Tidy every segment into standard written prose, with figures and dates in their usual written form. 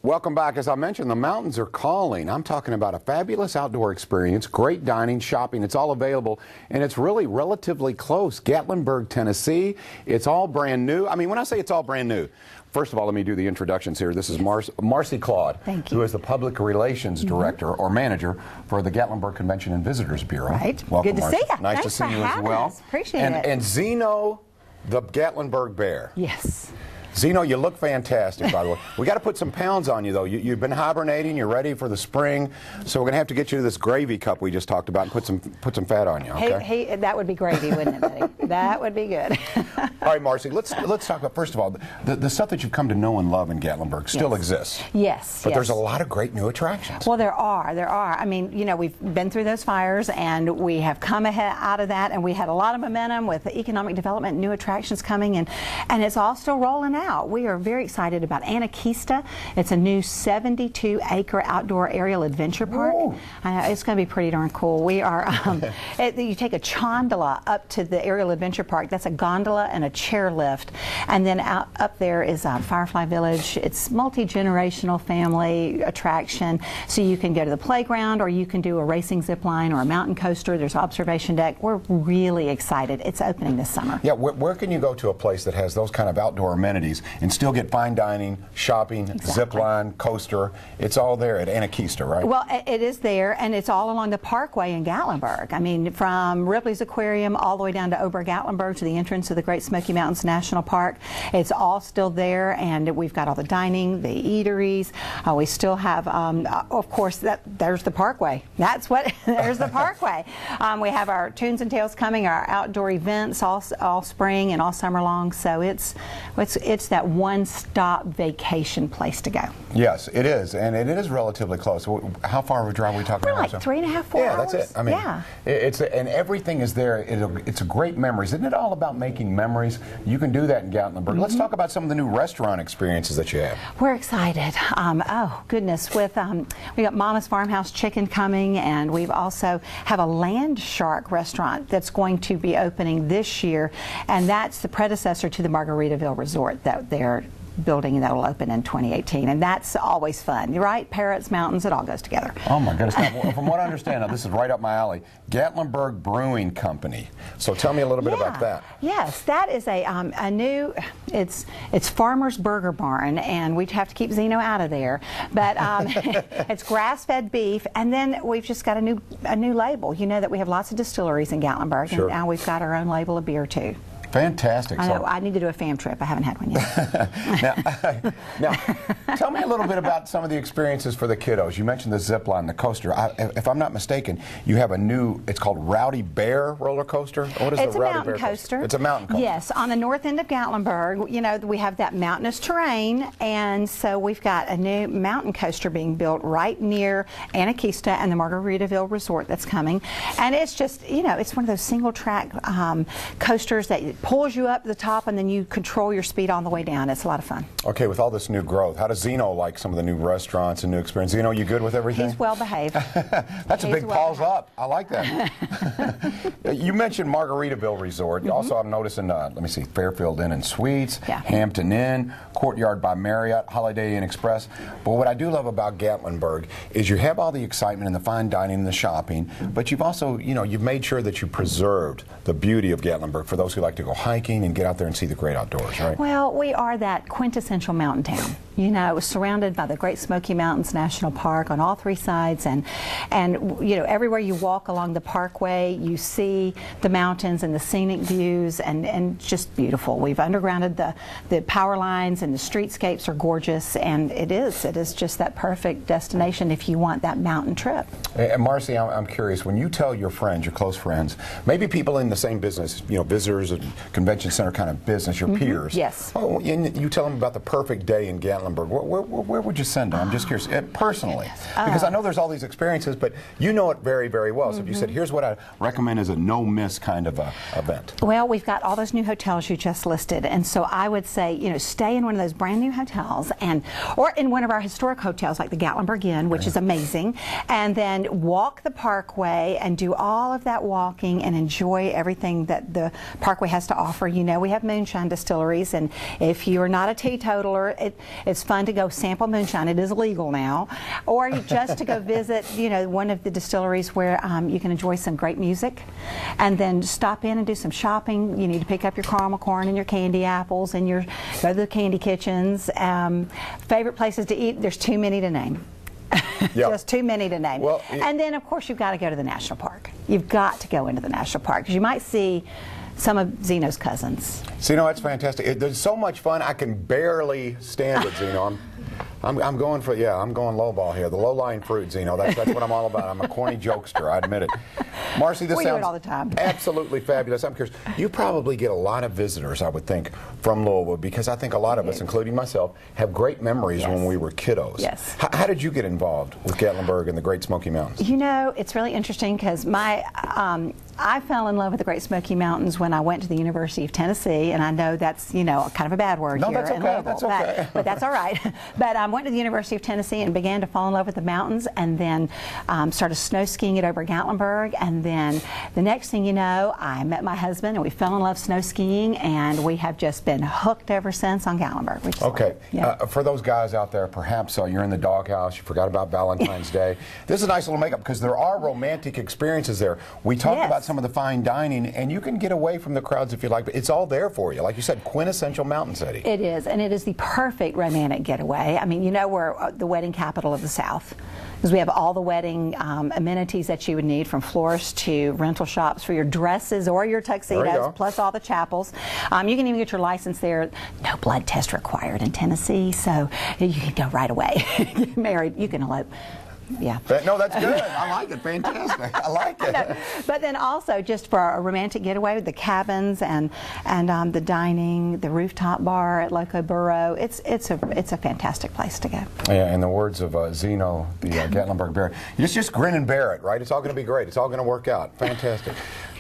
Welcome back. As I mentioned, the mountains are calling. I'm talking about a fabulous outdoor experience, great dining, shopping. It's all available, and it's really relatively close. Gatlinburg, Tennessee. It's all brand new. I mean, when I say it's all brand new, first of all, let me do the introductions here. This is Marcy Claude, who is the Public Relations Director or Manager for the Gatlinburg Convention and Visitors Bureau. Right. Welcome, Good to Marcy. see you. Nice Thanks to see you as well. Appreciate it. And Zeno, the Gatlinburg Bear. Yes. Zeno, you look fantastic, by the way. We got to put some pounds on you, though. You've been hibernating. You're ready for the spring. So we're going to have to get you to this gravy cup we just talked about and put some fat on you, okay? Hey, that would be gravy, wouldn't it, buddy? That would be good. All right, Marcy, let's talk about, first of all, the stuff that you've come to know and love in Gatlinburg still exists. Yes. But there's a lot of great new attractions. Well, there are. I mean, you know, we've been through those fires, and we have come out of that, and we had a lot of momentum with the economic development, new attractions coming, and it's all still rolling out. We are very excited about Anarchista. It's a new 72-acre outdoor aerial adventure park. I know, it's going to be pretty darn cool. We are, you take a gondola up to the aerial adventure park. That's a gondola and a chairlift. And then up there is Firefly Village. It's multi-generational family attraction. So you can go to the playground, or you can do a racing zip line or a mountain coaster. There's observation deck. We're really excited. It's opening this summer. Yeah, where can you go to a place that has those kind of outdoor amenities and still get fine dining, shopping, zip line, coaster? It's all there at Anarchista, right? Well, it is there, and it's all along the parkway in Gatlinburg. I mean, from Ripley's Aquarium all the way down to Ober-Gatlinburg to the entrance of the Great Smoky Mountains National Park. It's all still there, and we've got all the dining, the eateries. We still have, of course, there's the parkway. That's what, there's the parkway. We have our Tunes and Tales coming, our outdoor events all spring and all summer long. So it's that one-stop vacation place to go. Yes, it is, and it is relatively close. How far of a drive are we talking about? Like 3.5, 4 hours. Yeah, that's it. I mean, and everything is there. It's a great memories. Isn't it all about making memories? You can do that in Gatlinburg. Let's talk about some of the new restaurant experiences that you have. We're excited. Oh goodness, with we got Mama's Farmhouse Chicken coming, and we've also have a Land Shark restaurant that's going to be opening this year, and that's the predecessor to the Margaritaville Resort that they're building, that will open in 2018, and that's always fun. You're right, parrots, mountains, it all goes together. Oh my goodness. Now, from what I understand, now this is right up my alley, Gatlinburg Brewing Company. So tell me a little bit about that. Yes, that is a new, it's Farmer's Burger Barn, and we have to keep Zeno out of there, but it's grass-fed beef, and then we've just got a new label. You know that we have lots of distilleries in Gatlinburg, and now we've got our own label of beer too. Fantastic. I know, I need to do a fam trip. I haven't had one yet. now, tell me a little bit about some of the experiences for the kiddos. You mentioned the zip line, the coaster. If I'm not mistaken, you have a new, it's called Rowdy Bear roller coaster. What is it's the a Rowdy mountain Bear coaster. It's a mountain coaster. Yes, on the north end of Gatlinburg, you know, we have that mountainous terrain, and so we've got a new mountain coaster being built right near Anarchista and the Margaritaville Resort that's coming. And it's just, you know, it's one of those single track coasters that pulls you up to the top, and then you control your speed on the way down. It's a lot of fun. Okay, with all this new growth, how does Zeno like some of the new restaurants and new experience? Zeno, you good with everything? He's well behaved. That's a big paws up. I like that. You mentioned Margaritaville Resort. Also, I'm noticing, let me see, Fairfield Inn and Suites, Hampton Inn, Courtyard by Marriott, Holiday Inn Express. But what I do love about Gatlinburg is you have all the excitement and the fine dining and the shopping, but you've also, you know, you've made sure that you preserved the beauty of Gatlinburg for those who like to go hiking and get out there and see the great outdoors, right? Well, we are that quintessential mountain town. You know, surrounded by the Great Smoky Mountains National Park on all three sides, and you know, everywhere you walk along the parkway, you see the mountains and the scenic views, and just beautiful. We've undergrounded the power lines, and the streetscapes are gorgeous, and it is just that perfect destination if you want that mountain trip. And Marcy, I'm curious, when you tell your friends, your close friends, maybe people in the same business, you know, visitors and convention center kind of business, your peers. Yes. Oh, and you tell them about the perfect day in Gatlinburg. Where would you send them? I'm just curious, personally, because I know there's all these experiences, but you know it very, very well. So if you said, here's what I recommend as a no-miss kind of event. Well, we've got all those new hotels you just listed, and so I would say, you know, stay in one of those brand new hotels, or in one of our historic hotels like the Gatlinburg Inn, which is amazing, and then walk the parkway and do all of that walking and enjoy everything that the parkway has to offer. You know, we have moonshine distilleries, and if you're not a teetotaler, it's It's fun to go sample moonshine. It is illegal now. Or just to go visit, one of the distilleries where you can enjoy some great music, and then stop in and do some shopping. You need to pick up your caramel corn and your candy apples and go to the candy kitchens. Favorite places to eat, there's too many to name. Yep. Just too many to name. Well, and then, of course, you've got to go to the national park. You've got to go into the national park because you might see some of Zeno's cousins. Zeno, that's fantastic. There's so much fun. I can barely stand it, Zeno. I'm going lowball here. The low-lying fruit, Zeno. That's what I'm all about. I'm a corny jokester. I admit it. Marcy, this we sounds do it all the time. Absolutely fabulous. I'm curious. You probably get a lot of visitors, I would think, from Louisville, because I think a lot of us, including myself, have great memories when we were kiddos. Yes. How did you get involved with Gatlinburg and the Great Smoky Mountains? It's really interesting because I fell in love with the Great Smoky Mountains when I went to the University of Tennessee, and I know that's kind of a bad word here. No, that's okay. That's okay. But that's all right. But I went to the University of Tennessee and began to fall in love with the mountains, and then started snow skiing at over Gatlinburg, and then the next thing you know, I met my husband, and we fell in love snow skiing, and we have just been hooked ever since on Gatlinburg. Okay. For those guys out there, perhaps you're in the doghouse, you forgot about Valentine's Day. This is a nice little makeup because there are romantic experiences there. We talked about some of the fine dining, and you can get away from the crowds if you like, but it's all there for you. Like you said, quintessential Mountain City. It is, and it is the perfect romantic getaway. I mean, we're the wedding capital of the South, because we have all the wedding amenities that you would need, from florists to rental shops for your dresses or your tuxedos, plus all the chapels. You can even get your license there. No blood test required in Tennessee, so you can go right away. Get married, you can elope. Yeah. No, that's good. I like it. Fantastic. I like it. But then also, just for a romantic getaway, the cabins and the dining, the rooftop bar at Loco Burrow, it's a fantastic place to go. Yeah, in the words of Zeno, the Gatlinburg Bear, you just grin and bear it, right? It's all going to be great. It's all going to work out. Fantastic.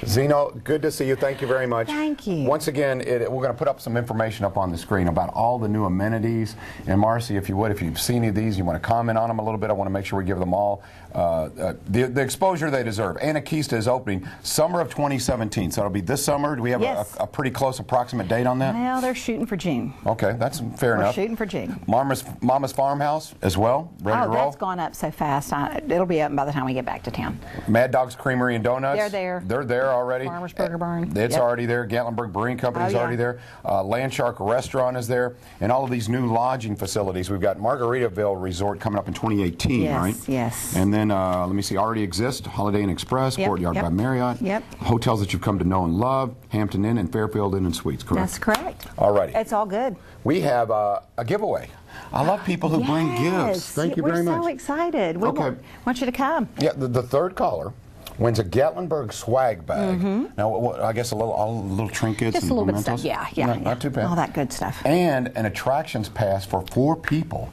Zeno, good to see you. Thank you very much. Thank you. Once again, we're going to put up some information up on the screen about all the new amenities. And Marcy, if you've seen any of these, you want to comment on them a little bit, I want to make sure we give them all the exposure they deserve. Anarchista is opening summer of 2017, so it'll be this summer. Do we have a pretty close approximate date on that? Well, they're shooting for June. Okay, that's fair enough. We're shooting for June. Mama's Farmhouse as well, ready to roll? Oh, that's gone up so fast. It'll be up by the time we get back to town. Mad Dog's Creamery and Donuts. They're there. They're there already. Farmer's Burger Barn. It's already there. Gatlinburg Brewing Company is already there. Landshark Restaurant is there. And all of these new lodging facilities. We've got Margaritaville Resort coming up in 2018, right? Yes. And then, let me see, already exist, Holiday Inn Express, Courtyard by Marriott. Hotels that you've come to know and love, Hampton Inn and Fairfield Inn and Suites, correct? That's correct. All righty. It's all good. We have a giveaway. I love people who bring gifts. Thank you very much. We're so excited. We want you to come. Yeah, the third caller wins a Gatlinburg swag bag. Now, I guess all little trinkets just and a little mementos. bit of stuff. Yeah. Not too bad. All that good stuff. And an attractions pass for 4 people.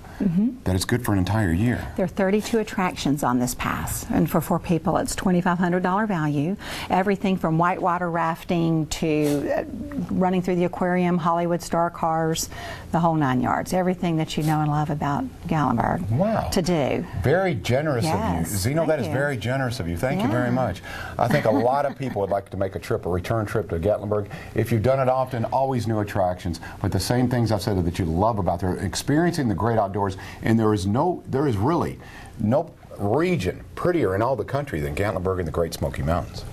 That is good for an entire year. There are 32 attractions on this pass, and for 4 people it's $2,500 value. Everything from whitewater rafting to running through the aquarium, Hollywood Star Cars, the whole 9 yards. Everything that you know and love about Gatlinburg to do. Very generous of you. Zeno, that is very generous of you. Thank you very much. I think a lot of people would like to make a return trip to Gatlinburg. If you've done it often, always new attractions, but the same things I've said that you love about there, experiencing the great outdoors. And there is really no region prettier in all the country than Gatlinburg and the Great Smoky Mountains.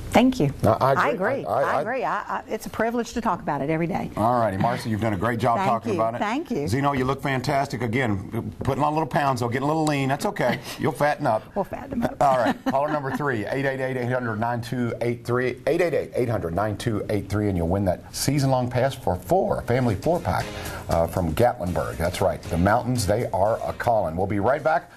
Thank you. I agree. I agree. It's a privilege to talk about it every day. All righty, Marcy, you've done a great job talking about it. Thank you. Zeno, you look fantastic. Again, putting on little pounds, so getting a little lean. That's okay. You'll fatten up. We'll fatten them up. All right. Caller number 3, 888-800-9283, 888-800-9283, and you'll win that season-long pass for 4, a family 4-pack from Gatlinburg. That's right. The mountains, they are a-calling. We'll be right back